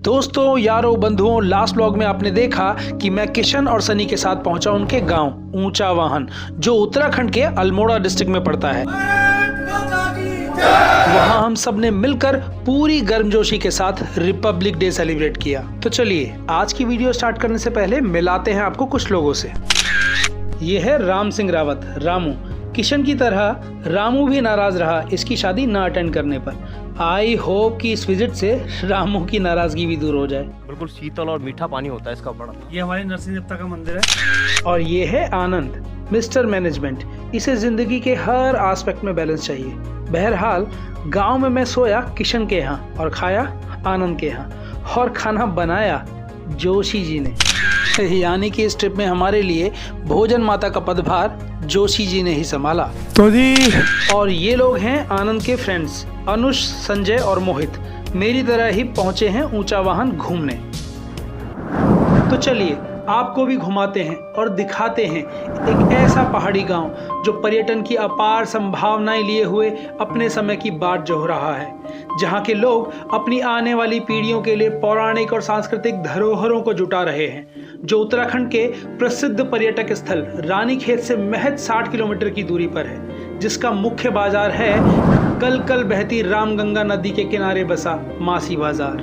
दोस्तों, यारों, बंधुओं, लास्ट व्लॉग में आपने देखा कि मैं किशन और सनी के साथ पहुंचा उनके गांव ऊंचा वाहन, जो उत्तराखंड के अल्मोड़ा डिस्ट्रिक्ट में पड़ता है। वहां हम सब ने मिलकर पूरी गर्मजोशी के साथ रिपब्लिक डे सेलिब्रेट किया। तो चलिए आज की वीडियो स्टार्ट करने से पहले मिलाते हैं आपको कुछ लोगों से। ये है राम सिंह रावत, रामू। किशन की तरह रामू भी नाराज रहा इसकी शादी ना अटेंड करने पर। आई होप कि इस विजिट से रामू की नाराजगी भी दूर हो जाए। बिल्कुल शीतल और मीठा पानी होता है इसका बड़ा। ये हमारे नरसिंह देवता का मंदिर है। और ये है आनंद, मिस्टर मैनेजमेंट। इसे जिंदगी के हर एस्पेक्ट में बैलेंस चाहिए। बहरहाल गांव में मैं सोया किशन के यहाँ और खाया आनंद के यहाँ, और खाना बनाया जोशी जी ने। यानी कि इस ट्रिप में हमारे लिए भोजन माता का पदभार जोशी जी ने ही संभाला। तो जी, और ये लोग हैं आनंद के फ्रेंड्स अनुष, संजय और मोहित। मेरी तरह ही पहुंचे हैं ऊंचा वाहन घूमने। तो चलिए आपको भी घुमाते हैं और दिखाते हैं एक ऐसा पहाड़ी गांव जो पर्यटन की अपार संभावनाएं लिए हुए अपने समय की बाट जोह रहा है, जहां के लोग अपनी आने वाली पीढ़ियों के लिए पौराणिक और सांस्कृतिक धरोहरों को जुटा रहे हैं, जो उत्तराखंड के प्रसिद्ध पर्यटक स्थल रानीखेत से महज 60 किलोमीटर की दूरी पर है, जिसका मुख्य बाजार है कल कल बहती रामगंगा नदी के किनारे बसा मासी बाजार।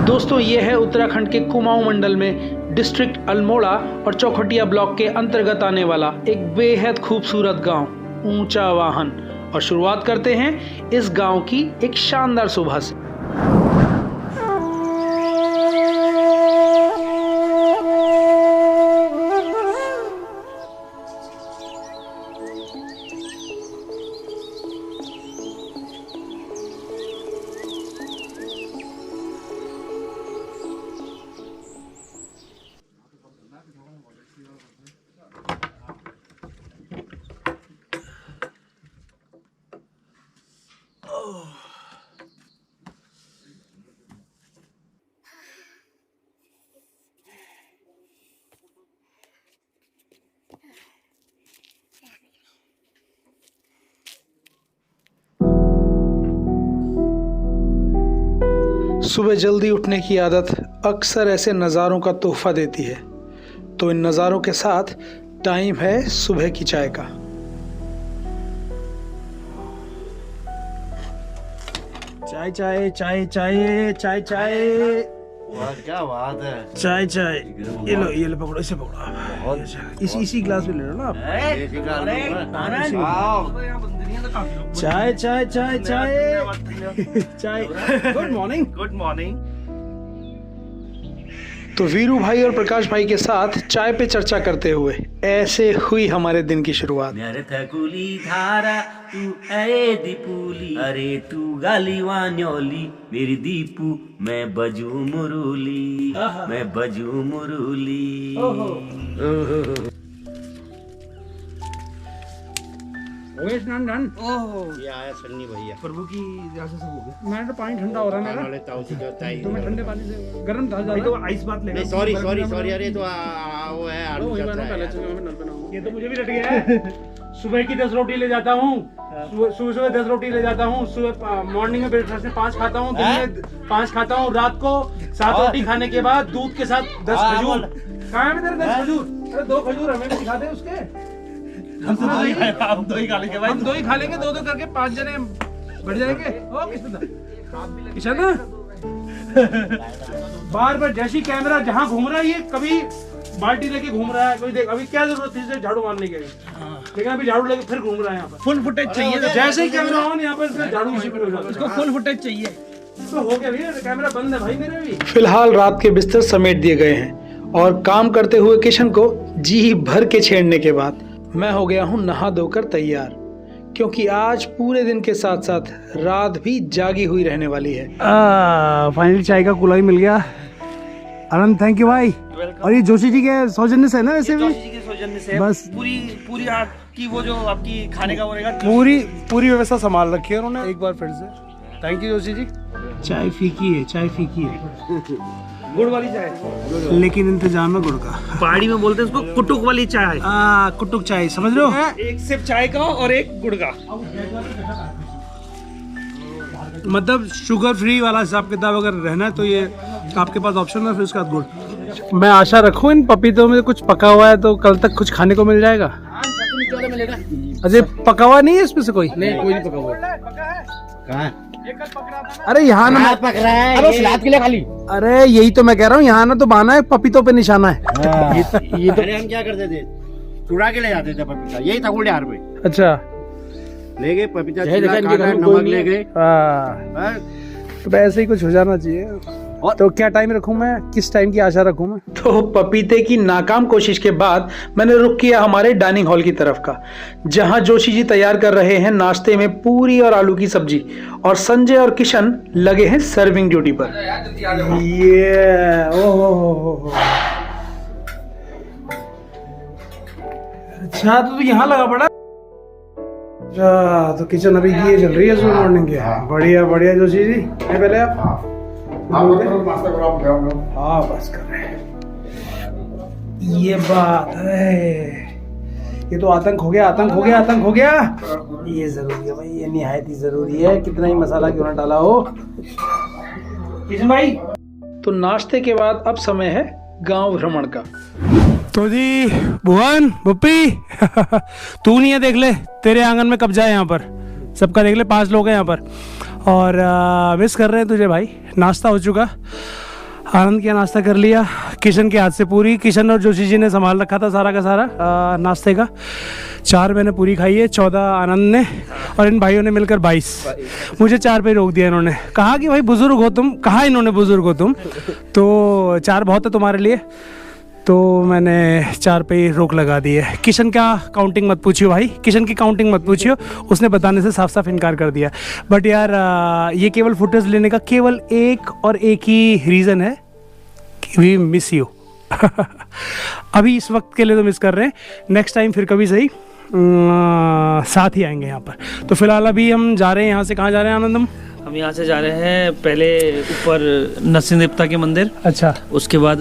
दोस्तों, ये है उत्तराखंड के कुमाऊं मंडल में डिस्ट्रिक्ट अल्मोड़ा और चौखटिया ब्लॉक के अंतर्गत आने वाला एक बेहद खूबसूरत गांव ऊंचा वाहन। और शुरुआत करते हैं इस गांव की एक शानदार सुबह से। सुबह जल्दी उठने की आदत अक्सर ऐसे नज़ारों का तोहफा देती है, तो इन नज़ारों के साथ टाइम है सुबह की चाय का। चाय चाय चाय चाय चाय चाय। वाह, क्या बात है। चाय चाय, ये लो पकड़ो, इसे पकड़ो। इसी ग्लास में ले लो ना आप। चाय चाय चाय चाय चाय। Good morning. Good morning. तो वीरू भाई और प्रकाश भाई के साथ चाय पे चर्चा करते हुए ऐसे हुई हमारे दिन की शुरुआत। मेरे थकुली धारा तू ऐ दीपूली, अरे तू गाली वान्योली मेरी दीपू, मैं बजू मुरुली, मैं बजू मुरुली। ये आया सन्नी भैया। प्रभु की दया से सब हो गया। मैंने तो पानी ठंडा हो रहा है मेरा, तो मैं ठंडे पानी से गर्म था ज्यादा। तो आइस बात ले। सॉरी, अरे तो वो है आलू का है। ये तो मुझे भी रट गया है। सुबह की 10 रोटी ले जाता हूँ, सुबह 10 रोटी ले जाता हूँ। सुबह मॉर्निंग में ब्रेकफास्ट में 5 खाता हूँ, दिन में 5 खाता हूँ, रात को 7 रोटी खाने के बाद दूध के साथ 10 खजूर। कहाँ है तेरे 10 खजूर? अरे 2 खजूर हमें भी दिखा दे उसके। हम दो ही खा लेंगे भाई, हम 2 ही खा लेंगे, 2 करके 5 जने बढ़ जाएंगे। ओ किशन, बार बार जैसी कैमरा जहाँ घूम रहा है, ये कभी बाल्टी लेके घूम रहा है, कोई देख। अभी क्या जरूरत थी इसे झाड़ू मारने के, लेकिन अभी झाड़ू लेके फिर घूम रहा है यहाँ पर। फुल फुटेज चाहिए। जैसे ही कैमरा ऑन यहाँ पर झाड़ू इसी पर हो जाता है। इसको फुल फुटेज चाहिए। तो हो गया भैया, कैमरा बंद है भाई मेरे भी। फिलहाल रात के बिस्तर समेट दिए गए हैं और काम करते हुए किशन को जी भर के छेड़ने के बाद मैं हो गया हूँ नहा धोकर तैयार, क्योंकि आज पूरे दिन के साथ साथ रात भी जागी हुई रहने वाली है। फाइनली चाय का कुल्ला ही मिल गया। आनंद, थैंक यू भाई। और ये जोशी जी के सौजन्य से है ना? वैसे भी जोशी जी के सौजन्य से बस पूरी आपकी वो जो आपकी खाने का वो रहेगा, पूरी व्यवस्था संभाल रखी है उन्होंने। एक बार फिर से थैंक यू जोशी जी। चाय फीकी है, चाय फीकी है। गुड़ वाली चाय, लेकिन इंतजाम है गुड़ का। पहाड़ी में बोलते हैं उसको कुटुक वाली चाय। कुटुक चाय, समझ लो। एक सिप चाय का और एक गुड़ का। मतलब शुगर फ्री वाला हिसाब किताब अगर रहना है तो ये आपके पास ऑप्शन है, फिर उसके बाद गुड़। मैं आशा रखूं इन पपीतों में कुछ पका हुआ है तो कल तक कुछ खाने को मिल जाएगा। अजय पका हुआ नहीं है इसमें से कोई? नहीं, कोई नहीं पका हुआ। कहाँ? अरे यहाँ ना पक रहा है, अरे सलाद के लिए खाली। अरे यही तो मैं कह रहा हूँ, यहाँ ना तो बाना है, पपीतों पे निशाना है। ये तो हम क्या करते थे, चुरा के ले जाते थे पपीता, यही था गुड़ियार में। अच्छा ले गए पपीता, नमक ले गए। तो ऐसे ही कुछ हो जाना चाहिए। तो क्या टाइम रखूं मैं, किस टाइम की आशा रखूं मैं? तो पपीते की नाकाम कोशिश के बाद मैंने रुख किया हमारे डाइनिंग हॉल की तरफ का, जहां जोशी जी तैयार कर रहे हैं नाश्ते में पूरी और आलू की सब्जी, और संजय और किशन लगे हैं सर्विंग ड्यूटी पर। ये ओहो, अच्छा तो यहाँ लगा पड़ा। तो किचन अभी ये चल रही है सुबह मॉर्निंग के। बढ़िया बढ़िया जोशी जी, पहले आप। हाँ बस कर रहे हैं। ये बात है, ये तो आतंक हो गया, आतंक हो गया, आतंक हो गया। ये जरूरी है भाई, ये निहायत ही जरूरी है, कितना ही मसाला क्यों ना डाला हो। किशन भाई, तो नाश्ते के बाद अब समय है गांव भ्रमण का। तो जी भुवन बुप्पी तू नहीं है, देख ले तेरे आंगन में कब्जा है यहाँ पर, सबका देख ले, 5 लोग हैं यहाँ पर और मिस कर रहे हैं तुझे भाई। नाश्ता हो चुका, आनंद किया, नाश्ता कर लिया, किशन के हाथ से पूरी, किशन और जोशी जी ने संभाल रखा था सारा का सारा नाश्ते का। 4 मैंने पूरी खाई है, 14 आनंद ने, और इन भाइयों ने मिलकर 22। मुझे 4 पे रोक दिया इन्होंने, कहा कि भाई बुजुर्ग हो तुम, कहा इन्होंने बुजुर्ग हो तुम, तो 4 बहुत है तुम्हारे लिए, तो मैंने 4 पे ही रोक लगा दी है। किशन का काउंटिंग मत पूछियो भाई, किशन की काउंटिंग मत पूछियो, उसने बताने से साफ साफ इनकार कर दिया। बट यार ये केवल फुटेज लेने का केवल एक ही रीज़न है, वी मिस यू। अभी इस वक्त के लिए तो मिस कर रहे हैं, नेक्स्ट टाइम फिर कभी सही साथ ही आएंगे यहाँ पर। तो फिलहाल अभी हम जा रहे हैं यहाँ से, कहाँ जा रहे हैं आनंद? हम यहाँ से जा रहे हैं पहले ऊपर नरसिंह देवता के मंदिर, अच्छा, उसके बाद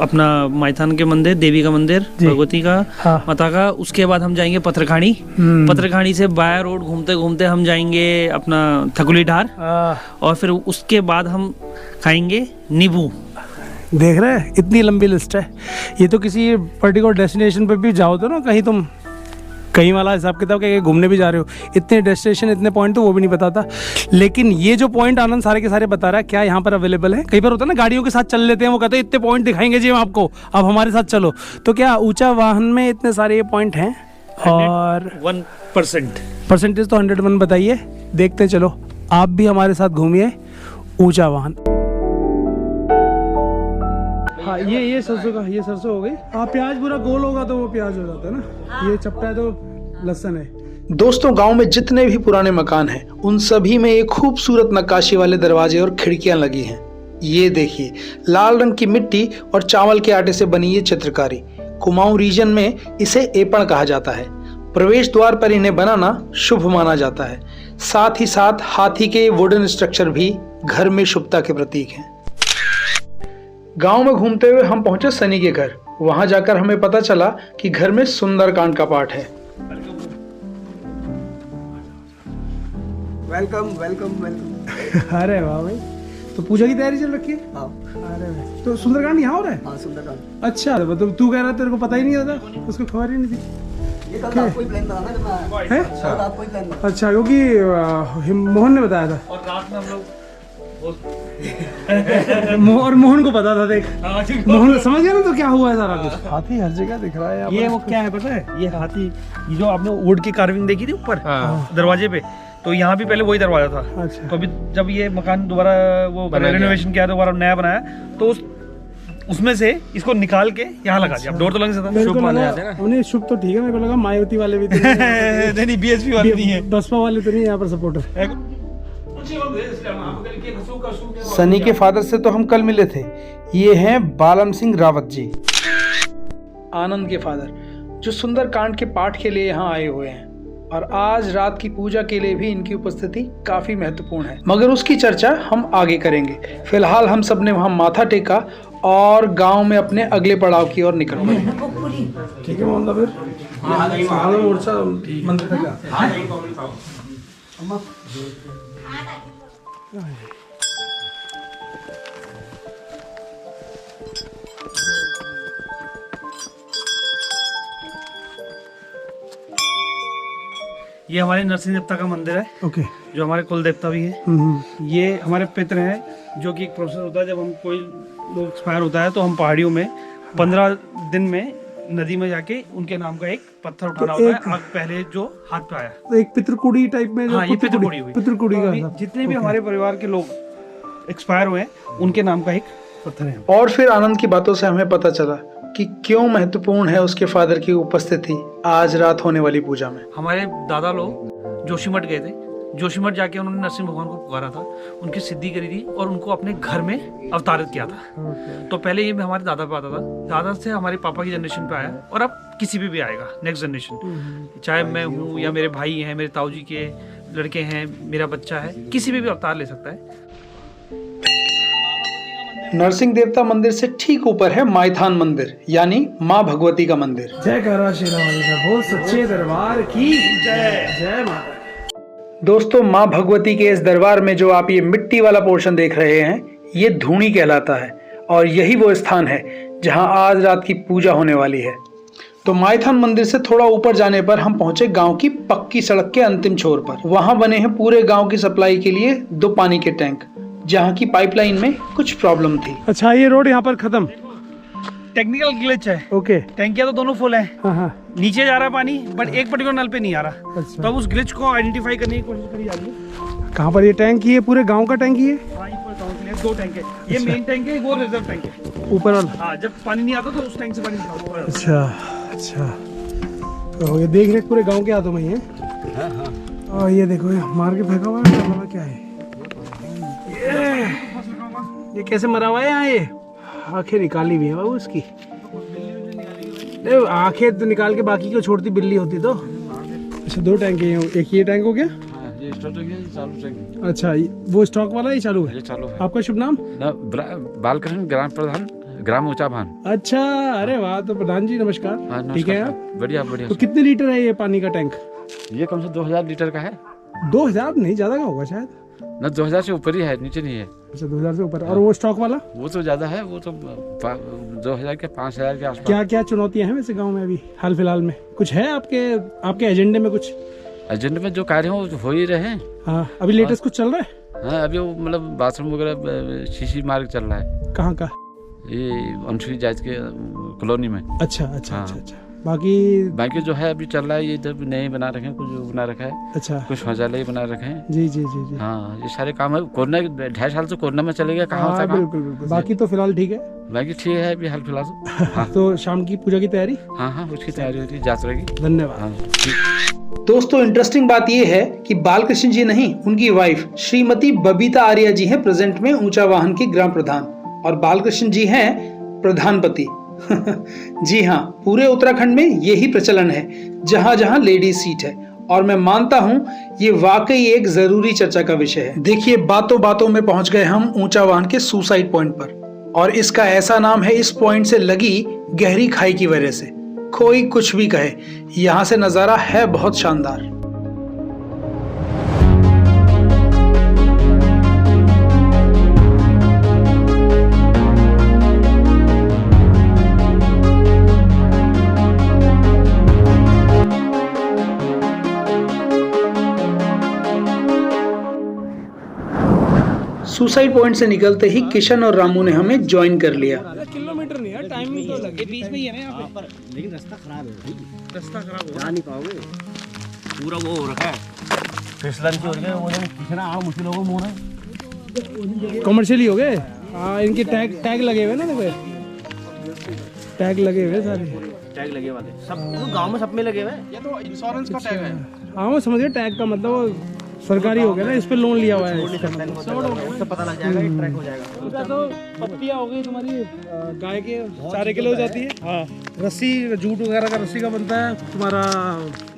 अपना माइथान के मंदिर, देवी का मंदिर, भगवती का, हाँ, माता का, उसके बाद हम जाएंगे पत्रखानी। पत्रखानी से बाया रोड घूमते घूमते हम जाएंगे अपना थकुली ढार, और फिर उसके बाद हम खाएंगे नींबू। देख रहे हैं, इतनी लंबी लिस्ट है। ये तो किसी पर्टिकुलर डेस्टिनेशन पे भी जाओ तो ना, कहीं तुम कहीं वाला हिसाब किताब के घूमने भी जा रहे हो, इतने डेस्टिनेशन, इतने पॉइंट तो वो भी नहीं बताता। लेकिन ये जो पॉइंट आनंद सारे के सारे बता रहा है, क्या यहाँ पर अवेलेबल है? कई बार होता है ना, गाड़ियों के साथ चल लेते हैं, वो कहते हैं इतने पॉइंट दिखाएंगे जी हम आपको, अब हमारे साथ चलो। तो क्या ऊंचा वाहन में इतने सारे ये पॉइंट हैं? और 1% परसेंटेज तो 101 बताइए, देखते चलो, आप भी हमारे साथ घूमिए ऊंचा वाहन। हाँ, ये सरसों का, ये सरसों हो गई। हाँ, प्याज पूरा गोल होगा तो वो प्याज हो जाता है ना, ये चपटा है तो लहसुन है। दोस्तों, गांव में जितने भी पुराने मकान हैं, उन सभी में एक खूबसूरत नक्काशी वाले दरवाजे और खिड़कियां लगी हैं। ये देखिए, लाल रंग की मिट्टी और चावल के आटे से बनी ये चित्रकारी, कुमाऊं रीजन में इसे एपण कहा जाता है। प्रवेश द्वार पर इन्हें बनाना शुभ माना जाता है। साथ ही साथ हाथी के वुडन स्ट्रक्चर भी घर में शुभता के प्रतीक हैं। गांव में घूमते हुए हम पहुंचे सनी के घर। वहां जाकर हमें पता चला कि घर में सुंदरकांड का पाठ है। Welcome welcome welcome. अरे वाह भाई, तो पूजा की तैयारी चल रखी है? हाँ। अरे भाई, तो सुंदरकांड यहाँ हो रहा है? हाँ, सुंदरकांड। अच्छा, मतलब तू कह रहा तेरे को पता ही नहीं होता, उसको खबर ही नहीं थी। ये कल रात को ही प्लान बना था जब मैं है? कल रात को ही प्लान बना। अच्छा, क्योंकि मोहन ने बताया था, और रात में हम लोग और मोहन को पता था। देख, मोहन समझ गया ना, तो क्या हुआ है सारा कुछ। हाथी हर जगह दिख रहा है। ये वो क्या है पता है, ये हाथी, ये जो आपने वुड की कार्विंग देखी थी ऊपर दरवाजे पे, तो यहाँ भी पहले वही दरवाजा था। अच्छा। तो अभी जब ये मकान दोबारा वो रेनोवेशन किया, दोबारा नया बनाया, तो उसमें से इसको निकाल के यहाँ लगा दिया। अब डोर तो लग सकता, शुभ माने जाते हैं ना। उन्हें शुभ तो ठीक है, मेरे को लगा मायावती वाले भी तो नहीं, बीएसपी वाले नहीं है, बसपा वाले तो नहीं यहाँ पर सपोर्टर। सनी के फादर से तो हम कल मिले थे, ये हैं बालम सिंह रावत जी, आनंद के फादर, जो सुंदरकांड के पाठ के लिए यहाँ आए हुए हैं। और आज रात की पूजा के लिए भी इनकी उपस्थिति काफी महत्वपूर्ण है, मगर उसकी चर्चा हम आगे करेंगे। फिलहाल हम सब ने वहाँ माथा टेका और गांव में अपने अगले पड़ाव की ओर निकल पड़े। ठीक है मोहन, फिर मोर्चा मंदिर तक ये हमारे नरसिंह देवता का मंदिर है, ओके। जो हमारे कुल देवता भी है। ये हमारे पितृ हैं, जो कि एक प्रोसेस होता है जब हम कोई लोग एक्सपायर होता है तो हम पहाड़ियों में 15 दिन में नदी में जाके उनके नाम का एक पत्थर उठाना होता है। आग पहले जो हाथ पे आया, तो एक पितृकुड़ी टाइप में। हाँ, ये पितृकुड़ी हुई। पितृकुड़ी तो का अभी जितने भी हमारे परिवार के लोग एक्सपायर हुए हैं उनके नाम का एक पत्थर है। और फिर आनंद की बातों से हमें पता चला कि क्यों महत्वपूर्ण है उसके फादर की उपस्थिति आज रात होने वाली पूजा में। हमारे दादा लोग जोशीमठ गए थे, जोशीमठ जाके उन्होंने नरसिंह भगवान को पुकारा था, उनकी सिद्धि करी थी और उनको अपने घर में अवतारित किया था। तो पहले ये हमारे दादा पे आता था, दादा से हमारे पापा की जनरेशन पे आया और अब किसी पे भी आएगा नेक्स्ट जनरेशन, चाहे मैं हूँ या मेरे भाई हैं, मेरे ताऊ जी के लड़के हैं, मेरा बच्चा है, किसी पे भी अवतार ले सकता है। नरसिंह देवता मंदिर से ठीक ऊपर है मायथान मंदिर, यानी माँ भगवती का मंदिर। जय करा शेरावाली का बोल, सच्चे दरबार की जय। जय माता। दोस्तों, माँ भगवती के इस दरबार में जो आप ये मिट्टी वाला पोर्शन देख रहे हैं, ये धूनी कहलाता है और यही वो स्थान है जहां आज रात की पूजा होने वाली है। तो मायथान मंदिर से थोड़ा ऊपर जाने पर हम पहुंचे गांव की पक्की सड़क के अंतिम छोर पर। वहां बने हैं पूरे गांव की सप्लाई के लिए 2 पानी के टैंक, जहां की पाइपलाइन में कुछ प्रॉब्लम थी। अच्छा, ये रोड यहाँ पर खत्म। टेक्निकल ग्लिच है, ओके। टैंकियां तो दोनों फुल है, हाँ। नीचे जा रहा है पानी बट एक पर्टिकुलर नल पे नहीं आ रहा। अच्छा। तो अब उस ग्लिच को आइडेंटिफाई करने की कोशिश करी जा रही है। कहाँ पर ये टैंक है? पूरे गांव का टैंक ही है? हाँ, ये पूरे गांव के लिए 2 टैंक है। ये मेन टैंक है, वो रिजर्व टैंक है ऊपर वाला। हाँ, जब पानी नहीं आता तो उस टैंक से पानी निकालता है। अच्छा अच्छा, तो ये देख रहे पूरे गांव के हाथों में ही है। और ये देखो, ये मार के फेंका हुआ है, क्या है ये कैसे मरा हुआ है यहाँ? ये आंखें निकाली भी है बाबू इसकी। आंखें तो निकाल के बाकी को छोड़ती बिल्ली होती तो। अच्छा, 2 टैंक है, एक ये टैंक हो गया। ये स्टॉक है, ये चालू टैंक। अच्छा, वो स्टॉक वाला ही चालू है? ये चालू है। आपका शुभ नाम? बालकृष्ण, ग्राम प्रधान, ग्राम ऊंचाभान। अच्छा, अरे वाह। तो प्रधान जी नमस्कार। ठीक है आप? बढ़िया बढ़िया। तो कितने लीटर है ये पानी का टैंक? ये कम से 2000 लीटर का है। 2000 नहीं, ज्यादा का होगा शायद। न 2000 से ऊपर ही है, नीचे नहीं है। अच्छा, 2000 से ऊपर। और वो स्टॉक वाला? वो तो ज्यादा है, वो तो 2000 के 5000 के आसपास। क्या क्या चुनौतियां हैं वैसे गांव में अभी हाल फिलहाल में? कुछ है आपके एजेंडे में कुछ? एजेंडे में जो कार्य हो ही रहे हैं। हाँ, अभी लेटेस्ट कुछ चल रहा है? हाँ, अभी वो मतलब बाथरूम वगैरह सीसी मार्ग चल रहा है। कहाँ का? ये अनुसूचित जाति के कॉलोनी में। अच्छा अच्छा हाँ। अच्छा अच्छा। बाकी जो है अभी चल रहा है, ये इधर नए बना रखे हैं, कुछ बना रखा है। अच्छा, कुछ शौचालय बना रखे हैं। जी जी जी जी। हाँ, ये सारे काम है। कोरोना 2.5 साल से कोरोना में चले गया, कहाँ होता हाँ, काम। बिल्कुल बिल्कुल। बाकी तो फिलहाल ठीक है। बाकी ठीक है अभी हाल फिलहाल तो। हाँ। तो शाम की पूजा की तैयारी? हाँ, उसकी तैयारी हो रही है, यात्रा की। धन्यवाद। हाँ, ठीक। दोस्तों, इंटरेस्टिंग बात यह है कि बालकृष्ण जी नहीं, उनकी वाइफ श्रीमती बबीता आर्या जी हैं प्रेजेंट में ऊंचा वाहन की ग्राम प्रधान, और बालकृष्ण जी हैं प्रधानपति। जी हाँ, पूरे उत्तराखंड में यही प्रचलन है, जहां जहां लेडीज सीट है, और मैं मानता हूं ये वाकई एक जरूरी चर्चा का विषय है। देखिए, बातों बातों में पहुंच गए हम ऊंचा वाहन के सुसाइड पॉइंट पर, और इसका ऐसा नाम है इस पॉइंट से लगी गहरी खाई की वजह से। कोई कुछ भी कहे, यहाँ से नजारा है बहुत शानदार। सुसाइड पॉइंट से निकलते ही किशन और रामू ने हमें ज्वाइन कर लिया। किलोमीटर नहीं है, टाइमिंग तो लगे। बीच में ही है ना यहाँ पे। लेकिन रास्ता खराब है, रास्ता खराब जा नहीं पाओगे। पूरा वो हो रखा है, फिसलन की हो रही है, वो कितना आओ मुश्किल होगा मोड़ है। कमर्शियली हो गए। हाँ, इनके टैग लगे हुए ना, देखो टैग लगे हुए सारे। टैग लगे वाले सब गांव में सब में लगे हुए हैं। ये तो इंश्योरेंस का टैग है। हाँ, वो समझ गए, टैग का मतलब सरकारी हो गया ना, इस पे लोन लिया हुआ है। उससे पता लग जाएगा, एक ट्रैक हो जाएगा। तो पत्तियां हो गई तुम्हारी गाय के चारे के लिए हो जाती है। हाँ, रस्सी, जूट वगैरह का रस्सी का बनता है तुम्हारा।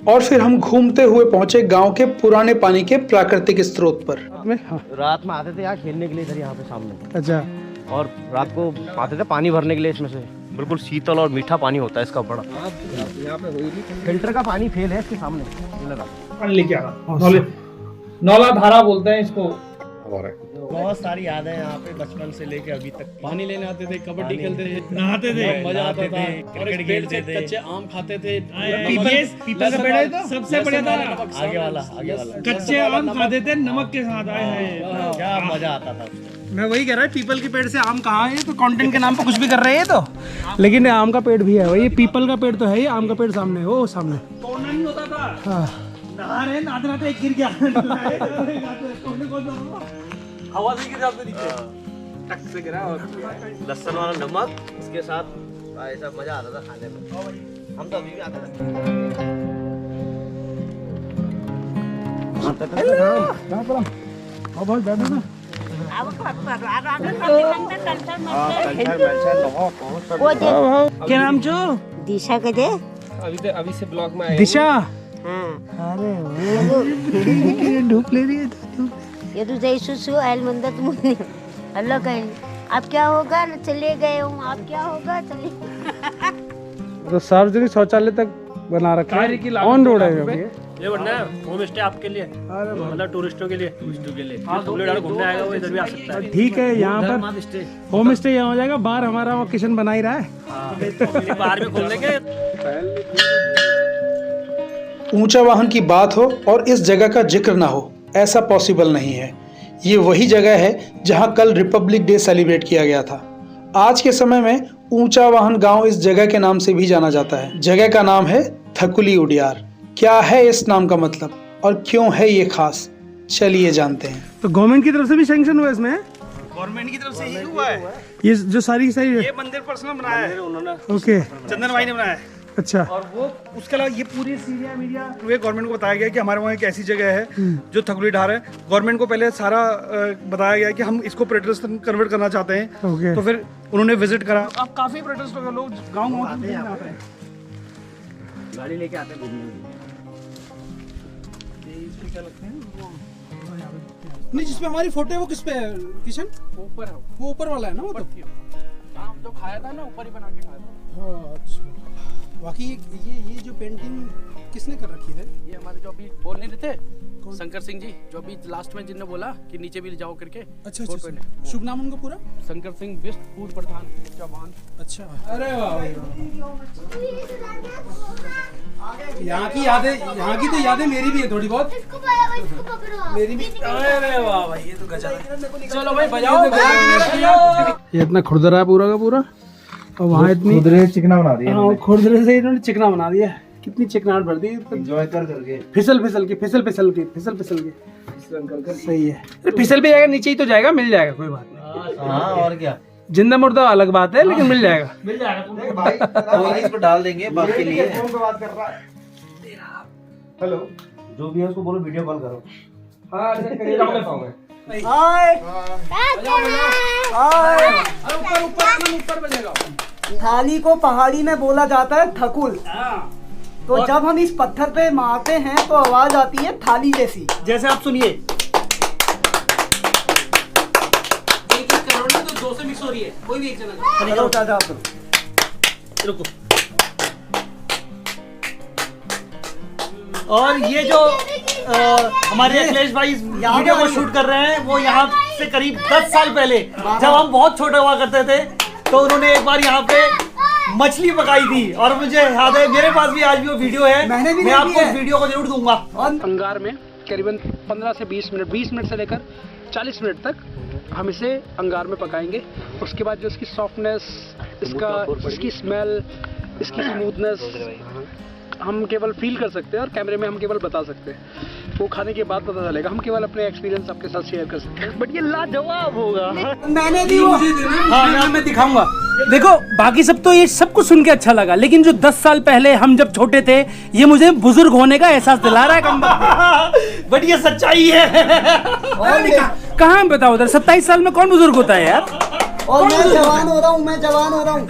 और फिर हम घूमते हुए पहुंचे गांव के पुराने पानी के प्राकृतिक स्रोत पर। हाँ। रात में आते थे यहाँ खेलने के लिए, इधर यहाँ पे सामने। अच्छा। और रात को आते थे पानी भरने के लिए, इसमें से बिल्कुल शीतल और मीठा पानी होता है इसका बड़ा। यहाँ पे फिल्टर का पानी फेल है इसके सामने लगा। पानी लेके आ रहा, नौला धारा बोलते हैं इसको। और है। बहुत सारी यादें हैं यहाँ पे बचपन से लेके अभी तक। पानी लेने आते थे, कबड्डी खेलते थे, नहाते थे, मजा आता था, क्रिकेट खेलते थे, कच्चे आम खाते थे। पीपल का पेड़ है तो सबसे बढ़िया था। आगे वाला कच्चे आम खाते थे नमक के साथ। आए हैं क्या मजा आता था। मैं वही कह रहा है, पीपल के पेड़ से आम कहाँ है? तो कंटेंट के नाम पे कुछ भी कर रहे हैं तो, लेकिन आम का पेड़ भी है। वही पीपल का पेड़ तो है ही, आम का पेड़ सामने, वो सामने तोड़ना नहीं होता था। हाँ। नहा रहे नाते नाते एक गिर गया। हवा से गिर जाते नीचे, टक से गिरा। और लहसुन वाला नमक इसके साथ ऐसा मजा आता था खाने में। हम तो अभी भी आते थे। क्या नाम जो? दिशा के दे अभी से ब्लॉग में आए। दिशा। अरे धूप ले रही है। ये तो जय सुसु आयल मंदत मुझे अल्लाह कहीं अब क्या होगा न चले गए हूँ अब क्या होगा चले। तो सार्वजनिक शौचालय तक बना रखा है, ऑन रोड है अभी। ये बढ़िया है, होम स्टे आपके लिए, मतलब टूरिस्टों के लिए। हाँ, घूमने आएगा वो इधर भी आ सकता है। ठीक है, यहाँ पर होम स्टे यहाँ हो जाएगा। बाहर हमारा वो किशन बना ही रहा है। बाहर में घूम लेंगे। ऊंचा वाहन की बात हो और इस जगह का जिक्र ना हो, ऐसा पॉसिबल नहीं है। ये वही जगह है जहां कल रिपब्लिक डे सेलिब्रेट किया गया था। आज के समय में ऊंचा वाहन गांव इस जगह के नाम से भी जाना जाता है। जगह का नाम है थकुली उडियार। क्या है इस नाम का मतलब और क्यों है ये खास, चलिए जानते हैं। तो गवर्नमेंट की तरफ से भी सैंक्शन हुआ इसमें? गवर्नमेंट की तरफ से ही हुआ है। ये जो सारी की सारी ये मंदिर पर्सनल बनाया है उन्होंने, ओके, चंदन भाई ने बनाया है। अच्छा। और वो उसके अलावा ये पूरी सीरिया मीडिया गवर्नमेंट को बताया गया कि हमारे वहाँ एक ऐसी जगह है जो थकुली ढार है। गवर्नमेंट को पहले सारा बताया गया कि हम इसको पर्यटन कन्वर्ट करना चाहते हैं। ओके। तो फिर उन्होंने विजिट करा। अब काफी पर्यटन लोग गाँव आते हैं, गाड़ी लेके आते हैं। नहीं, जिसपे हमारी फोटो है वो किस पे है किशन? ऊपर है वो ऊपर वाला है ना? वो तो हम जो खाया था ना ऊपर ही बना के खाया था। हाँ, अच्छा। बाकी ये जो पेंटिंग किसने कर रखी है? ये हमारे जो अभी बोल नहीं रहे थे शंकर सिंह जी, जो अभी लास्ट में जिनने बोला कि नीचे भी जाओ करके। अच्छा अच्छा। शुभ नाम उनका पूरा? शंकर सिंह बेस्ट पूर्व प्रधान चौहान। अच्छा, अरे वाह। यहाँ की तो यादें मेरी भी है थोड़ी बहुत। मेरी भी। अरे वाह भाई, ये तो गजब है। चलो भाई बजाओ। ये इतना खुरदरा है पूरा का पूरा, और वहाँ इतनी खुरदरे चिकना बना दिया। हाँ, खुरदरे से इन्होंने चिकना बना दिया। कितनी चिकनाहट भर दी। एंजॉय करके फिसल के सही है। फिसल भी जाएगा, नीचे ही तो जाएगा, मिल जाएगा, कोई बात नहीं। हाँ, और क्या। जिंदा मुर्दा अलग बात है, लेकिन मिल जाएगा। भाई इसको डाल देंगे बात के लिए। हेलो, जो भी है उसको बोलो वीडियो कॉल करो। हाँ, ऊपर बजेगा। थाली को पहाड़ी में बोला जाता है थकुल। तो जब हम इस पत्थर पे मारते हैं तो आवाज आती है थाली जैसी। जैसे आप सुनिए, एक करोड़ में तो दो से मिक्स हो रही है, कोई भी एक जना। रुको। और ये जो हमारे अखिलेश भाई वीडियो को शूट कर रहे हैं, वो यहाँ से करीब 10 साल पहले जब हम बहुत छोटे हुआ करते थे, तो उन्होंने एक बार यहाँ पे मछली पकाई थी। और मुझे याद है, मेरे पास भी आज भी वो वीडियो है। मैं आपको उस वीडियो को जरूर दूंगा। अंगार में करीबन 15 से 20 मिनट से लेकर 40 मिनट तक हम इसे अंगार में पकाएंगे। उसके बाद जो इसकी सॉफ्टनेस, इसकी स्मेल, इसकी स्मूथनेस हम केवल फील कर सकते हैं और कैमरे में हम केवल बता सकते हैं। वो खाने के बाद पता चलेगा। हम केवल अपने एक्सपीरियंस आपके साथ शेयर कर सकते हैं, बट ये लाजवाब होगा। मैंने भी वो हाँ, मैं दिखाऊंगा। देखो, बाकी सब तो ये सब कुछ सुन के अच्छा लगा, लेकिन जो 10 साल पहले हम जब छोटे थे, ये मुझे बुजुर्ग होने का एहसास दिला रहा है। बट ये सच्चाई है। कहाँ बताओ उधर 27 साल में कौन बुजुर्ग होता है यार? और मैं जवान हो रहा हूँ।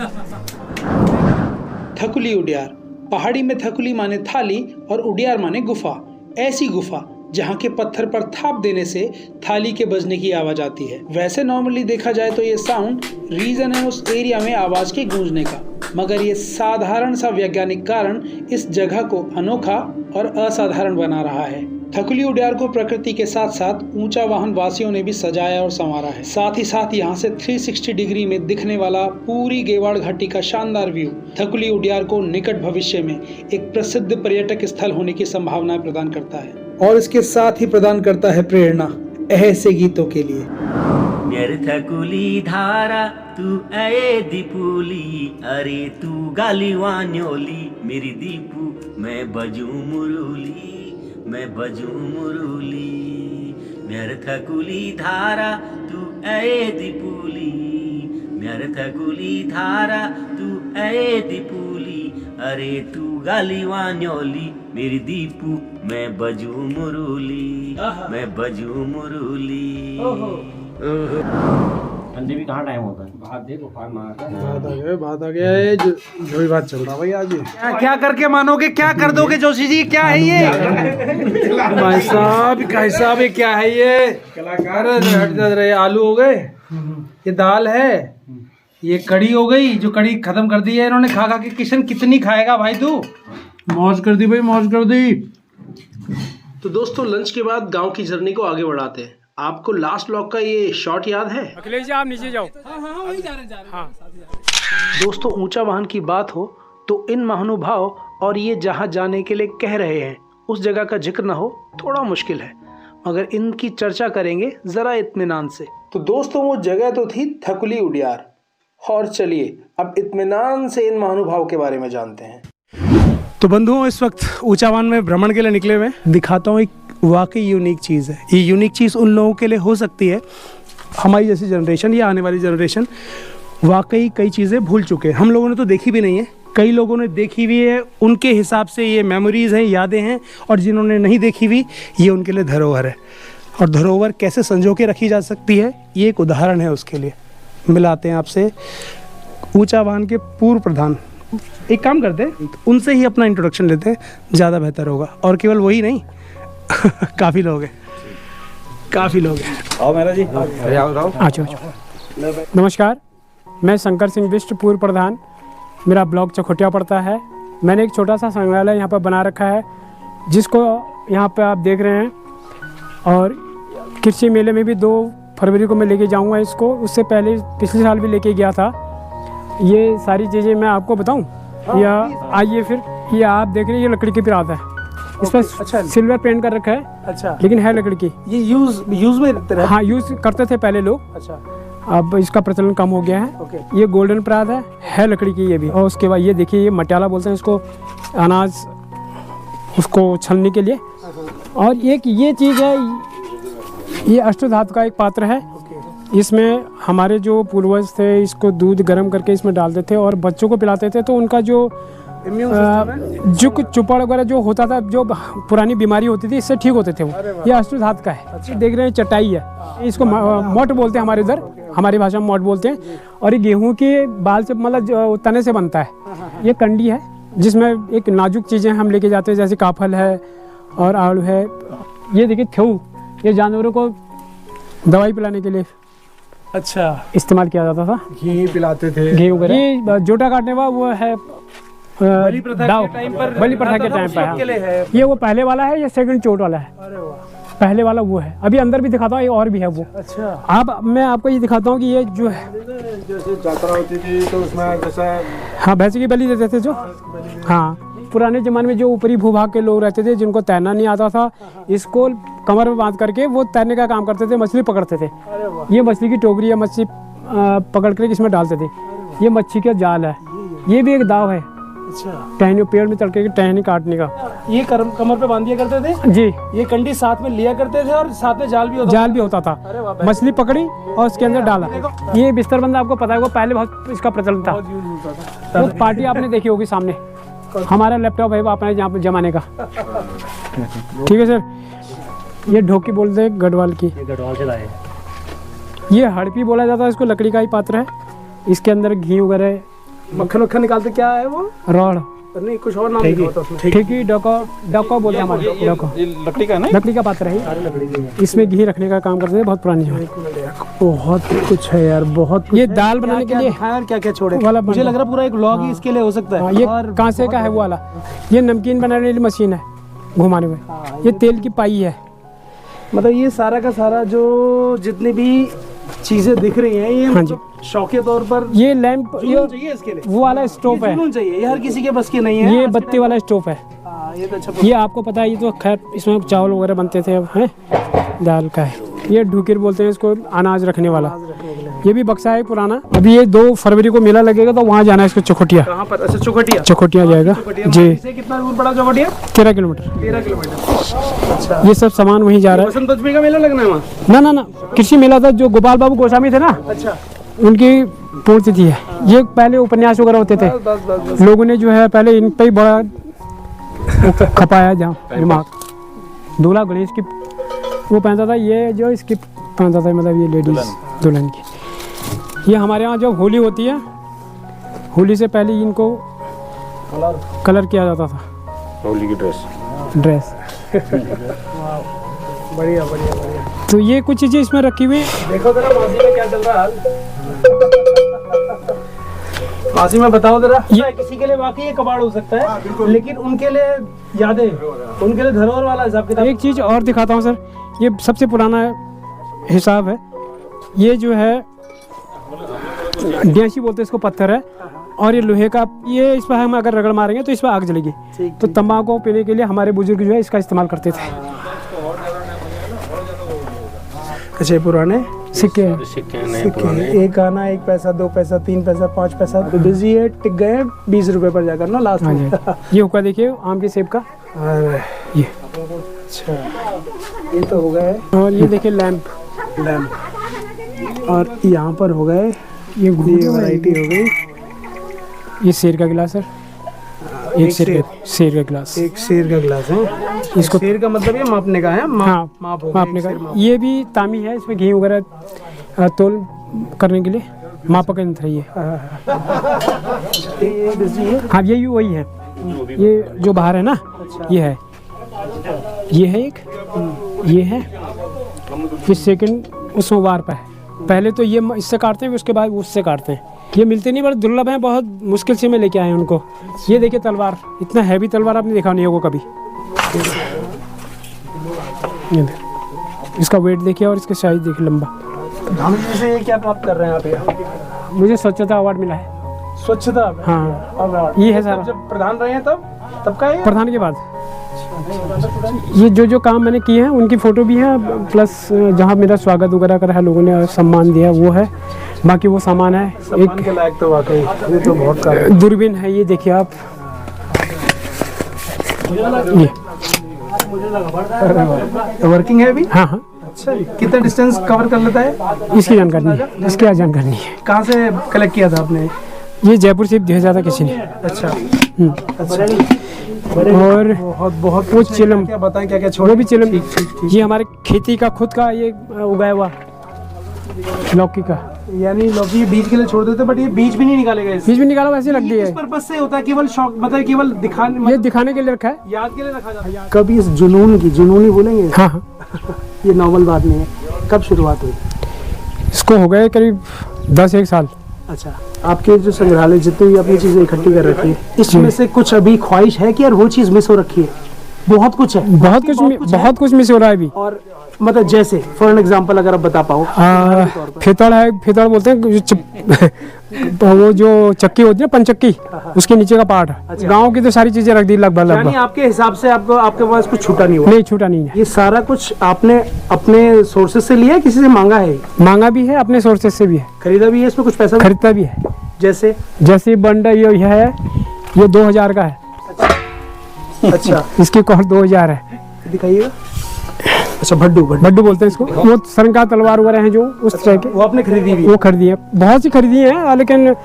थकुली उडियार। पहाड़ी में थकुली माने थाली और उडियार माने गुफा। ऐसी गुफा जहाँ के पत्थर पर थाप देने से थाली के बजने की आवाज आती है। वैसे नॉर्मली देखा जाए तो ये साउंड रीजन है उस एरिया में आवाज के गूंजने का, मगर ये साधारण सा वैज्ञानिक कारण इस जगह को अनोखा और असाधारण बना रहा है। थकुली उड्यार को प्रकृति के साथ साथ ऊंचा वाहन वासियों ने भी सजाया और संवारा है। साथ ही साथ यहाँ से 360 डिग्री में दिखने वाला पूरी गेवाड़ घाटी का शानदार व्यू थकुली उड्यार को निकट भविष्य में एक प्रसिद्ध पर्यटक स्थल होने की संभावनाएं प्रदान करता है और इसके साथ ही प्रदान करता है प्रेरणा ऐसे गीतों के लिए। मेरे थकुली धारा तू ऐ दीपूली, अरे तू गाली वान्योली मेरी दीपू, मैं बजू मुरली मैं बजू मुरली। मेरे थकुली धारा तू ऐ दीपूली, मेरे थकुली धारा तू ऐ दीपूली, अरे तू गाली वान्योली मेरी दीपू, मैं बजू मुरली मैं बजू मुरली। ठंडी भी कहाँ टाइम होता है। बात आ गया है जो भी बात चल रहा भाई आज क्या करके मानोगे, क्या कर दोगे जोशी जी, क्या है ये भाई साहब क्या है ये कलाकार। आलू हो गए, ये दाल है, ये कड़ी हो गई जो कड़ी खत्म कर दी है इन्होंने खा खा के। किशन कितनी खाएगा भाई तू, मौज कर दी भाई मौज कर दी। तो दोस्तों लंच के बाद गांव की जर्नी को आगे बढ़ाते हैं। आपको लास्ट ब्लॉक का ये शॉट याद है? अखिलेश जी आप नीचे जाओ। दोस्तों ऊंचा वाहन की बात हो तो इन महानुभाव और ये जहां जाने के लिए कह रहे हैं उस जगह का जिक्र ना हो थोड़ा मुश्किल है, मगर इनकी चर्चा करेंगे जरा इत्मीनान से। तो दोस्तों वो जगह तो थी थकुली उड्यार, और चलिए अब इत्मीनान से इन महानुभाव के बारे में जानते हैं। तो बंधुओं इस वक्त ऊंचावान में भ्रमण के लिए निकले हुए, दिखाता हूँ एक वाकई यूनिक चीज़ है। ये यूनिक चीज़ उन लोगों के लिए हो सकती है हमारी जैसी जनरेशन या आने वाली जनरेशन वाकई कई चीज़ें भूल चुके हैं। हम लोगों ने तो देखी भी नहीं है, कई लोगों ने देखी हुई है, उनके हिसाब से ये मेमोरीज़ हैं, यादें हैं, और जिन्होंने नहीं देखी हुई ये उनके लिए धरोहर है। और धरोहर कैसे संजो के रखी जा सकती है ये एक उदाहरण है उसके लिए। मिलाते हैं आपसे ऊंचा वाहन के पूर्व प्रधान। एक काम करते हैं उनसे ही अपना इंट्रोडक्शन लेते हैं, ज़्यादा बेहतर होगा। और केवल वही नहीं काफ़ी लोग हैं। आओ मेरा जी, अच्छा। नमस्कार, मैं शंकर सिंह बिष्ट, पूर्व प्रधान। मेरा ब्लॉक चकोटिया पड़ता है। मैंने एक छोटा सा संग्रहालय यहाँ पर बना रखा है जिसको यहाँ पर आप देख रहे हैं, और कृषि मेले में भी 2 फरवरी को मैं लेके जाऊँगा इसको। उससे पहले पिछले साल भी लेके गया था। ये सारी चीज़ें मैं आपको बताऊँ या आइए फिर। ये आप देख रहे हैं, ये लकड़ी की परात है, इस पर अच्छा सिल्वर पेंट कर रखा है। अच्छा, लेकिन है लकड़ी की। ये यूज में रखते रहे? हाँ, यूज़ करते थे पहले लोग। अच्छा, अब इसका प्रचलन कम हो गया है। ये गोल्डन परात है लकड़ी की ये भी। और उसके बाद ये देखिए, ये मटियाला बोलते हैं इसको, अनाज उसको छलने के लिए। और एक ये चीज़ है, ये अष्टधातु का एक पात्र है। इसमें हमारे जो पूर्वज थे इसको दूध गर्म करके इसमें डालते थे और बच्चों को पिलाते थे, तो उनका जो जुक चुपड़ वगैरह जो होता था, जो पुरानी बीमारी होती थी, इससे ठीक होते थे वो। ये अष्टधातु का है। अच्छा। देख रहे हैं चटाई है, इसको मोट बोलते हैं हमारे उधर, हमारी भाषा में मोट बोलते हैं। और ये गेहूं के बाल से मतलब तने से बनता है। ये कंडी है जिसमें एक नाजुक चीज़ें हम लेके जाते हैं, जैसे काफल है और आलू है। ये देखिए थेऊ, ये जानवरों को दवाई पिलाने के लिए अच्छा इस्तेमाल किया जाता था। घी पिलाते थे, घी वगैरह। ये जोटा काटने वाला वो है बलि प्रथा के टाइम पर है। ये वो पहले वाला है, ये सेकंड चोट वाला है। अरे वाह, पहले वाला वो है। अभी अंदर भी दिखाता हूँ, ये और भी है वो। अच्छा, आप मैं आपको ये दिखाता हूँ कि ये जो है, जैसे यात्रा होती थी तो उसमें जैसा हाँ भैंस की बलि देते थे जो। हाँ, पुराने ज़माने में जो ऊपरी भूभाग के लोग रहते थे जिनको तैरना नहीं आता था, इसको कमर में बांध करके वो तैरने का काम करते थे, मछली पकड़ते थे। ये मछली की टोकरी या मछली पकड़ कर इसमें डालते थे। ये मच्छी का जाल है, ये भी एक दाव है। अच्छा, टहनी पेड़ में चढ़ के टहनी काटने का। ये कमर पे बांध दिया करते थे जी। ये कंडी साथ में लिया करते थे और साथ में जाल भी होता था। मछली पकड़ी और उसके अंदर डाला। ये बिस्तरबंद आपको पता है, वो पहले बहुत इसका प्रचलन था। वो पार्टी आपने देखी होगी सामने, हमारा लैपटॉप है अपने यहाँ पे जमाने का। ठीक है सर। ये ढोकी बोलते हैं गढ़वाल की, गढ़वाल से लाए। ये हड़पी बोला जाता है इसको, लकड़ी का ही पात्र है। इसके अंदर घी वगैरह मक्खन वक्खन निकालते, क्या है वो? रॉड नहीं, कुछ और नाम लिखा होता उसमें। ठेकी, डोका बोलते हैं हमारे। डोका लकड़ी का, नहीं लकड़ी का पात्र है। इसमें घी रखने का काम करते हैं, बहुत पुरानी है। बहुत कुछ है यार, बहुत। ये दाल बनाने के लिए यार क्या क्या छोड़े वाला, मुझे लग रहा पूरा एक व्लॉग ही इसके लिए हो सकता है। ये कांसे का है वो वाला। ये नमकीन बनाने वाली मशीन है। घुमाने में। ये तेल की पाई है। मतलब ये सारा का सारा जो जितनी भी चीजें दिख रही हैं ये हाँ जी। शौकिया तौर पर ये लैंप, जुनून चाहिए इसके लिए। वो वाला स्टोव है। जुनून चाहिए, ये हर किसी के बस की नहीं है। ये बत्ती वाला स्टोव है। हाँ, ये तो अच्छा। ये आपको पता है, ये तो खैर इसमें चावल वगैरह बनते थे, अब हैं दाल का है। ये ढुकिर बोलते हैं इसको, अनाज रखने वाला। ये भी बक्सा है पुराना। अभी ये 2 फरवरी को मेला लगेगा तो वहाँ जाना है इसको, चौखटिया। कहाँ पर? अच्छा, चौखटिया। चौखटिया जाएगा जी। से कितना दूर पड़ा चौखटिया? 13 किलोमीटर। 13 किलोमीटर। अच्छा, ये सब सामान वहीं जा रहा है। बसंत पंचमी का मेला लगना है वहाँ? ना, कृषि मेला था जो गोपाल बाबू गोस्वामी थे ना, अच्छा, उनकी पूर्तिथि है ये। पहले उपन्यास वगैरह होते थे, बस। लोगों ने जो है पहले इन पे ही बड़ा खपाया जहाँ दिमाग। दूल्हा गणेश की वो पहनता था, ये जो इसकी पहनता था, मतलब ये लेडीज दुल्हन की। ये हमारे यहाँ जब होली होती है, होली से पहले इनको कलर किया जाता था, होली की ड्रेस। बढ़िया बढ़िया बढ़िया। तो ये कुछ चीज़ें इसमें रखी हुई हैं। देखो जरा मासी में क्या चल रहा है। मासी में बताओ जरा। किसी के लिए वाकई ये कबाड़ हो सकता है, लेकिन उनके लिए यादें, उनके लिए धरोहर वाला हिसाब किताब। एक चीज़ और दिखाता हूँ सर, ये सबसे पुराना हिसाब है। ये जो है डेंसी बोलते हैं इसको, पत्थर है, और ये लोहे का। ये इस पर हम अगर रगड़ मारेंगे तो इस पर आग जलेगी। तो तंबाकू पीने के लिए हमारे बुजुर्ग जो है इसका इस्तेमाल करते थे। अच्छे पुराने सिक्के हैं। सिक्के, 1 आना, 1 पैसा, 2 पैसा, 3 पैसा, 5 पैसा। तो बिजी है, टिक गए 20 रुपए पर जाकर ना लास्ट हाँ में। जी। ये हुक्का देखिए आम के सेब का, अरे ये। अच्छा, ये तो हो गए। और ये देखिए लैंप। और यहाँ पर हो गए, ये वैरायटी हो गई। ये शेर का गिलास है, एक शेर का गिलास। एक शेर का गिलास है। इसको शेर का मतलब ये मापने का है। हाँ, माप हो गया, मापने एक शेर का। माप। ये भी तामी है, इसमें घी वगैरह तोल करने के लिए मापा का यंत्र है ये। ये बिजली है। हाँ, ये वही है। ये जो बाहर है ना, ये है, ये है एक, ये है। फिर सेकंड उसमें वार पे है। पहले तो ये इससे काटते हैं, उसके बाद उससे काटते हैं। ये मिलते नहीं, बड़े दुर्लभ हैं, बहुत मुश्किल से मैं लेके आए हैं उनको। ये देखिए तलवार, इतना हैवी तलवार आपने देखा नहीं होगा कभी। ये इसका वेट देखिए और इसका साइज देखिए, लंबा। हम से क्या प्राप्त कर रहे हैं आप यहाँ? मुझे स्वच्छता अवार्ड मिला है। स्वच्छता? हाँ, और ये है सारा। जब प्रधान रहे हैं तब का है? प्रधान के बाद ये जो काम मैंने किए हैं उनकी फोटो भी है, प्लस जहाँ मेरा स्वागत वगैरह करा है, लोगों ने सम्मान दिया वो है। बाकी वो सामान है, सम्मान के लायक तो वाकई ये तो बहुत दूरबीन है। ये देखिए आप, ये वर्किंग है अभी? हाँ हाँ। अच्छा, कितना डिस्टेंस कवर कर लेता है? इसकी जानकारी नहीं है, इसकी जानकारी नहीं है। कहाँ से कलेक्ट किया था आपने? ये जयपुर से भेजा था किसी ने। अच्छा, और बहुत वो चिलम, क्या बताएं, क्या क्या छोड़? वो भी चिलम। ये हमारे खेती का खुद का ये उगाया हुआ लौकी का। यानी लौकी बीज के लिए छोड़ देते, बट ये बीज भी नहीं निकालेगा। बीज भी निकाला, वैसे लग गया है। पर्पस से होता है, केवल शौक, मतलब केवल दिखाने, ये दिखाने के लिए रखा है, याद के लिए रखा जाता है। कभी इस जुनून की, जुनून ही बोलेंगे? हाँ हाँ। ये नॉवल बात नहीं है। कब शुरुआत हुई इसको? हो गए करीब 10-1 साल। अच्छा, आपके जो संग्रहालय जितनी भी अपनी चीजें इकट्ठी कर रखी है, इसमें से कुछ अभी ख्वाहिश है कि यार वो चीज मिस हो रखी है? बहुत कुछ है, बहुत कुछ मिस हो रहा है अभी। और मतलब जैसे फॉर एन एग्जांपल अगर आप बता पाओ। फितड़ है, फितड़ बोलते हैं वो जो चक्की होती है पंचक्की, उसके नीचे का पार्ट। अच्छा। गाँव की तो सारी चीजें रख दी लगभग। यानी आपके हिसाब से आपके पास कुछ छूटा नहीं हुआ? नहीं, छूटा नहीं है। ये सारा कुछ आपने अपने सोर्सेज से लिया है, किसी से मांगा है? मांगा भी है, अपने सोर्सेज से भी है। खरीदा भी है? इसमें कुछ पैसा खरीदता भी है। जैसे बंड ये है, ये 2000 का है। अच्छा, इसकी कॉस्ट 2000 है। दिखाइएगा। अच्छा, भड्डू बोलते हैं इसको। वो सरंगा तलवार वगैरह हैं जो उस तरह के, वो आपने खरीदी भी? वो खरीदी है, बहुत सी खरीदी है, लेकिन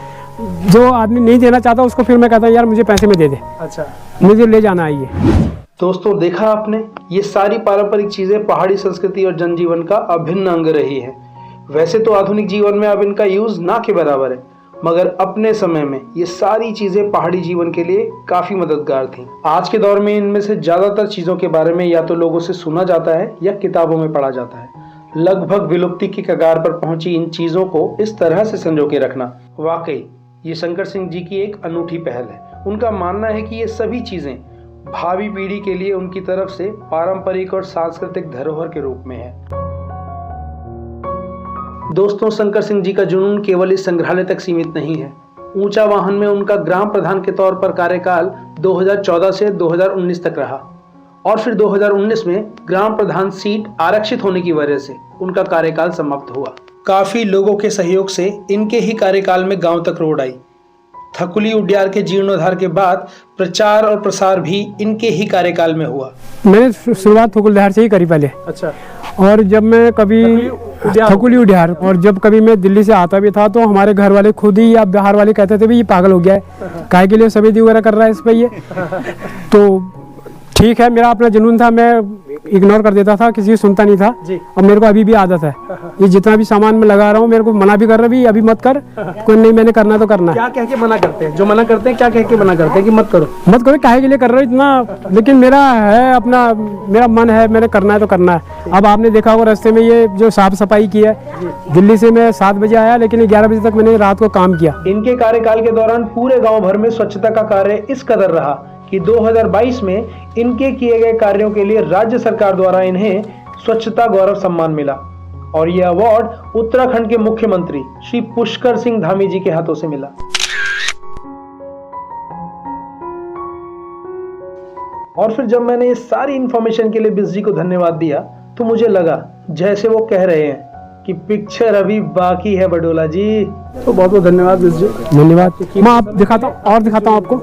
जो आदमी नहीं देना चाहता उसको फिर मैं कहता हूँ यार मुझे पैसे में दे दे। अच्छा, मुझे ले जाना है ये। दोस्तों, देखा आपने, ये सारी पारंपरिक चीजें पहाड़ी संस्कृति और जनजीवन का अभिन्न अंग रही है। वैसे तो आधुनिक जीवन में अब इनका यूज ना के बराबर है, मगर अपने समय में ये सारी चीजें पहाड़ी जीवन के लिए काफी मददगार थीं। आज के दौर में इनमें से ज्यादातर चीजों के बारे में या तो लोगों से सुना जाता है या किताबों में पढ़ा जाता है। लगभग विलुप्ति की कगार पर पहुंची इन चीजों को इस तरह से संजो के रखना वाकई ये शंकर सिंह जी की एक अनूठी पहल है। उनका मानना है कि ये सभी चीजें भावी पीढ़ी के लिए उनकी तरफ से पारंपरिक और सांस्कृतिक धरोहर के रूप में है। दोस्तों, शंकर सिंह जी का जुनून केवल इस संग्रहालय तक सीमित नहीं है। ऊंचा वाहन में उनका ग्राम प्रधान के तौर पर कार्यकाल 2014 से 2019 तक रहा और फिर 2019 में ग्राम प्रधान सीट आरक्षित होने की वजह से उनका कार्यकाल समाप्त हुआ। काफी लोगों के सहयोग से इनके ही कार्यकाल में गांव तक रोड आई। थकुली उद्यान के जीर्णोद्धार के बाद प्रचार और प्रसार भी इनके ही कार्यकाल में हुआ। मैंने शुरुआत थकुलधार से ही करी पहले। अच्छा। और जब मैं कभी थकुली उद्यान और जब कभी मैं दिल्ली से आता भी था तो हमारे घर वाले खुद ही या बिहार वाले कहते थे भी ये पागल हो गया है, काहे के लिए सफेदी वगैरह कर रहा है इस पे ये। तो ठीक है, मेरा अपना जुनून था, मैं इग्नोर कर देता था, किसी की सुनता नहीं था। और मेरे को अभी भी आदत है, ये जितना भी सामान मैं लगा रहा हूँ मेरे को मना भी कर रहा है, अभी मत कर, कोई नहीं, मैंने करना तो करना है। क्या कह के मना करते हैं? जो मना करते हैं क्या कह के मना करते हैं कि मत करो? मत करो, काहे के लिए कर रहे हो इतना, लेकिन मेरा है अपना, मेरा मन है, मैंने करना है तो करना है। अब आपने देखा होगा रास्ते में ये जो साफ सफाई की है, दिल्ली से मैं 7 बजे आया लेकिन 11 बजे तक मैंने रात को काम किया। इनके कार्यकाल के दौरान पूरे गाँव भर में स्वच्छता का कार्य इस कदर रहा कि 2022 में इनके किए गए कार्यों के लिए राज्य सरकार द्वारा इन्हें स्वच्छता गौरव सम्मान मिला और यह अवार्ड उत्तराखंड के मुख्यमंत्री श्री पुष्कर सिंह धामी जी के हाथों से मिला। और फिर जब मैंने इस सारी इंफॉर्मेशन के लिए बिस जी को धन्यवाद दिया तो मुझे लगा जैसे वो कह रहे हैं कि पिक्चर अभी बाकी है बडोला जी। तो बहुत बहुत धन्यवाद बिस जी। धन्यवाद। मैं आप दिखाता हूँ और दिखाता हूँ आपको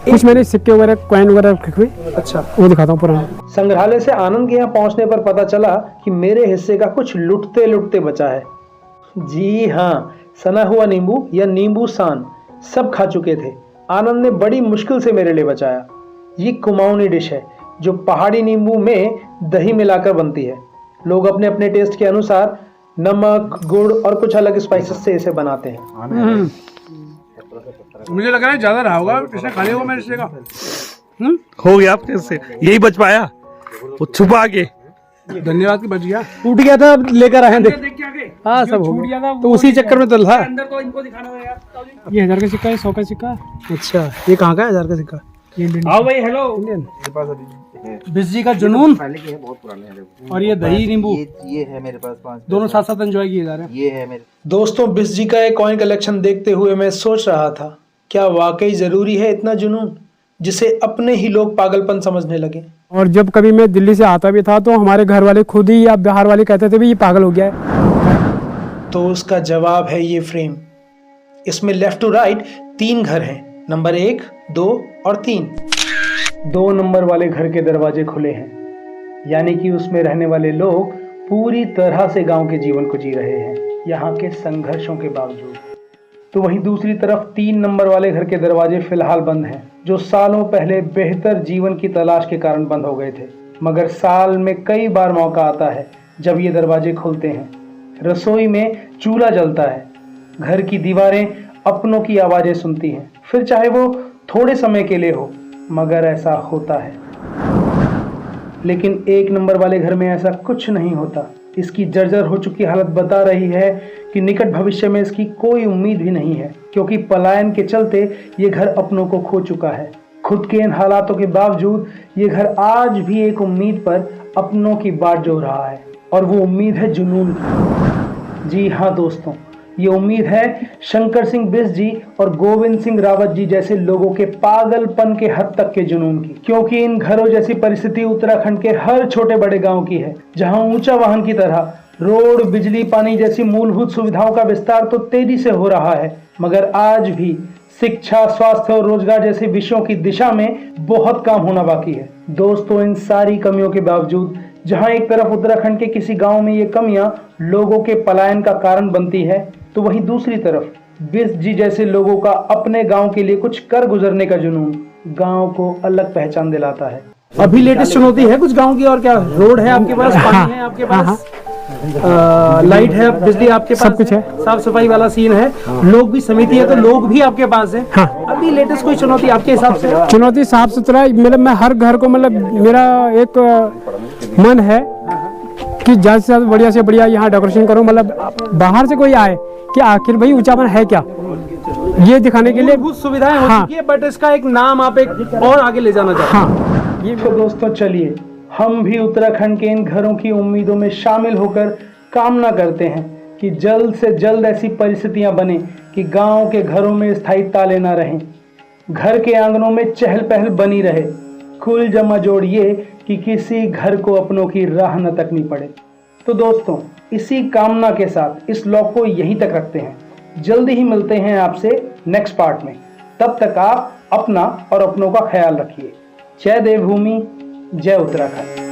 कुछ मैंने सिक्के वगैरह कॉइन वगैरह रखे हुए। अच्छा, वो दिखाता हूँ पुराना। संग्रहालय से आनंद के यहाँ पहुंचने पर पता चला कि मेरे हिस्से का कुछ लुटते लुटते बचा है। जी हाँ, सना हुआ नींबू या नींबू सान सब खा चुके थे। आनंद ने बड़ी मुश्किल से मेरे लिए बचाया। ये कुमाऊनी डिश है जो पहाड़ी नींबू में दही मिलाकर बनती है। लोग अपने अपने टेस्ट के अनुसार नमक, गुड़ और कुछ अलग स्पाइसेस से इसे बनाते हैं। मुझे लग रहा है ज्यादा रहा होगा, किसने खा लिया होगा मेरे हिस्से का। हो गया आपके से, यही बच पाया वो छुपा के। धन्यवाद की बच गया। टूट गया था, लेकर आए देख। हाँ, सब हो गया। तो उसी चक्कर में तो था। अंदर तो इनको दिखाना था यार। ये 1000 का सिक्का है, 100 का सिक्का। अच्छा, ये कहाँ का है 1000 का सिक्का? आओ भाई, हेलो। बिस जी का जुनून पहले की है, बहुत पुराने हैं। और ये दही नींबू ये है मेरे पास 5 दोनों साथ साथ एंजॉय किए जा रहे हैं। ये है मेरे। दोस्तों, बिस जी का एक कॉइन कलेक्शन देखते हुए मैं सोच रहा था, क्या वाकई जरूरी है इतना जुनून जिसे अपने ही लोग पागलपन समझने लगे? और जब कभी मैं दिल्ली से आता भी था तो हमारे घर वाले खुद ही या बिहार वाले कहते थे भी ये पागल हो गया है। तो उसका जवाब है ये फ्रेम। इसमें लेफ्ट टू राइट 3 घर हैं, नंबर 1, 2 और 3। 2 नंबर वाले घर के दरवाजे खुले हैं, यानी कि उसमें रहने वाले लोग पूरी तरह से गांव के जीवन को जी रहे हैं, यहाँ के संघर्षों के बावजूद। तो वहीं दूसरी तरफ 3 नंबर वाले घर के दरवाजे फिलहाल बंद हैं, जो सालों पहले बेहतर जीवन की तलाश के कारण बंद हो गए थे। मगर साल में कई बार मौका आता है जब ये दरवाजे खुलते हैं। रसोई में चूल्हा जलता है, घर की दीवारें अपनों की आवाजें सुनती हैं, फिर चाहे वो थोड़े समय के लिए हो, मगर ऐसा होता है। लेकिन 1 नंबर वाले घर में ऐसा कुछ नहीं होता। इसकी जर्जर हो चुकी हालत बता रही है कि निकट भविष्य में इसकी कोई उम्मीद भी नहीं है, क्योंकि पलायन के चलते ये घर अपनों को खो चुका है। खुद के इन हालातों के बावजूद ये घर आज भी एक उम्मीद पर अपनों की बाट जोड़ रहा है, और वो उम्मीद है जुनून की। जी हाँ दोस्तों, ये उम्मीद है शंकर सिंह बिस जी और गोविंद सिंह रावत जी जैसे लोगों के पागलपन के हद तक के जुनून की, क्योंकि इन घरों जैसी परिस्थिति उत्तराखंड के हर छोटे बड़े गांव की है, जहां ऊंचा वाहन की तरह रोड, बिजली, पानी जैसी मूलभूत सुविधाओं का विस्तार तो तेजी से हो रहा है, मगर आज भी शिक्षा, स्वास्थ्य और रोजगार जैसे विषयों की दिशा में बहुत काम होना बाकी है। दोस्तों, इन सारी कमियों के बावजूद जहां एक तरफ उत्तराखंड के किसी गांव में ये कमियां लोगों के पलायन का कारण बनती है, तो वहीं दूसरी तरफ बिस जी जैसे लोगों का अपने गांव के लिए कुछ कर गुजरने का जुनून गांव को अलग पहचान दिलाता है। अभी लेटेस्ट चुनौती है कुछ गांव की, और क्या रोड है आपके पास, पानी है आपके पास, लाइट है, बिजली आपके पास, सब कुछ है, साफ सफाई वाला सीन है, लोग भी समिति है तो लोग भी आपके पास है। हाँ। अभी लेटेस्ट कोई चुनौती आपके हिसाब से? चुनौती साफ सुथरा, मतलब मैं हर घर को, मतलब मेरा एक मन है कि ज्यादा से ज्यादा बढ़िया से बढ़िया यहाँ डेकोरेशन करूँ, मतलब बाहर से कोई आए कि आखिर भाई ऊंचावन है क्या, ये दिखाने के लिए। मूलभूत सुविधाएं हो हाँ। चुकी है, बट इसका एक नाम आप एक और आगे ले जाना चाहते हैं। हाँ, ये तो दोस्तों चलिए हम भी उत्तराखंड के इन घरों की उम्मीदों में शामिल होकर कामना करते हैं कि जल्द से जल्द ऐसी परिस्थितियां बने कि गांव के घरों में स्थायी ताले ना रहें, घर के आंगनों में चहल पहल बनी रहे, कुल जमा जोड़ ये कि किसी घर को अपनों की राह न तकनी पड़े। तो दोस्तों इसी कामना के साथ इस व्लॉग को यहीं तक रखते हैं। जल्दी ही मिलते हैं आपसे नेक्स्ट पार्ट में। तब तक आप अपना और अपनों का ख्याल रखिए। जय देवभूमि, जय उत्तराखंड।